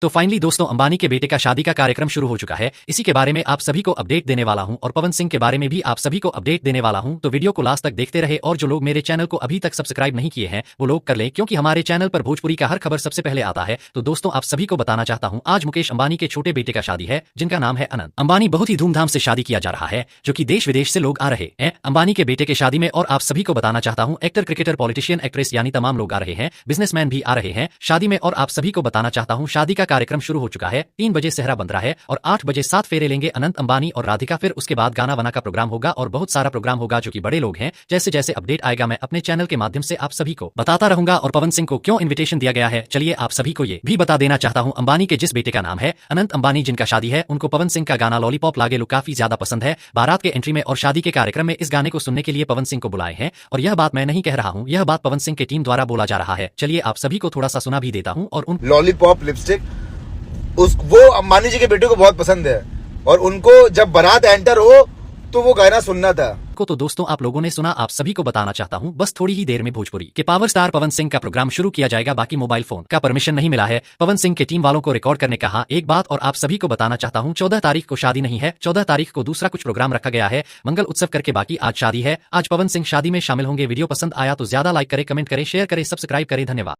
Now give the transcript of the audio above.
तो फाइनली दोस्तों अंबानी के बेटे का शादी का कार्यक्रम शुरू हो चुका है। इसी के बारे में आप सभी को अपडेट देने वाला हूं और पवन सिंह के बारे में भी आप सभी को अपडेट देने वाला हूं। तो वीडियो को लास्ट तक देखते रहे और जो लोग मेरे चैनल को अभी तक सब्सक्राइब नहीं किए हैं वो लोग कर लें, क्योंकि हमारे चैनल पर भोजपुरी का हर खबर सबसे पहले आता है। तो दोस्तों आप सभी को बताना चाहता हूँ, आज मुकेश अंबानी के छोटे बेटे का शादी है जिनका नाम है अनंत अंबानी। बहुत ही धूमधाम से शादी किया जा रहा है जो कि देश विदेश से लोग आ रहे हैं अंबानी के बेटे के शादी में। और आप सभी को बताना चाहता हूँ, एक्टर, क्रिकेटर, पॉलिटिशियन, एक्ट्रेस यानी तमाम लोग आ रहे हैं, बिजनेसमैन भी आ रहे हैं शादी में। और आप सभी को बताना चाहता हूँ, शादी का कार्यक्रम शुरू हो चुका है। 3 बजे सेहरा बंध रहा है और 8 बजे 7 फेरे लेंगे अनंत अंबानी और राधिका। फिर उसके बाद गाना वाना का प्रोग्राम होगा और बहुत सारा प्रोग्राम होगा जो कि बड़े लोग हैं। जैसे जैसे अपडेट आएगा मैं अपने चैनल के माध्यम से आप सभी को बताता रहूंगा। और पवन सिंह को क्यों इन्विटेशन दिया गया है, चलिए आप सभी को ये भी बता देना चाहता हूं। अंबानी के जिस बेटे का नाम है अनंत अंबानी, जिनका शादी है, उनको पवन सिंह का गाना लॉलीपॉप लागे लू काफी ज्यादा पसंद है। बारात के एंट्री में और शादी के कार्यक्रम में इस गाने को सुनने के लिए पवन सिंह को बुलाए हैं। और यह बात मैं नहीं कह रहा हूं, यह बात पवन सिंह की टीम द्वारा बोला जा रहा है। चलिए आप सभी को थोड़ा सा सुना भी देता हूं। और उन लॉलीपॉप लिपस्टिक वो अंबानी जी के बेटे को बहुत पसंद है और उनको जब बारात एंटर हो तो वो गाना सुनना था को। तो दोस्तों आप लोगों ने सुना, आप सभी को बताना चाहता हूं, बस थोड़ी ही देर में भोजपुरी के पावर स्टार पवन सिंह का प्रोग्राम शुरू किया जाएगा। बाकी मोबाइल फोन का परमिशन नहीं मिला है पवन सिंह के टीम वालों को रिकॉर्ड करने का। एक बात और आप सभी को बताना चाहता हूं, 14 तारीख को शादी नहीं है, 14 तारीख को दूसरा कुछ प्रोग्राम रखा गया है मंगल उत्सव करके। बाकी आज शादी है, आज पवन सिंह शादी में शामिल होंगे। वीडियो पसंद आया तो ज्यादा लाइक करें, कमेंट करें, शेयर करें, सब्सक्राइब करें। धन्यवाद।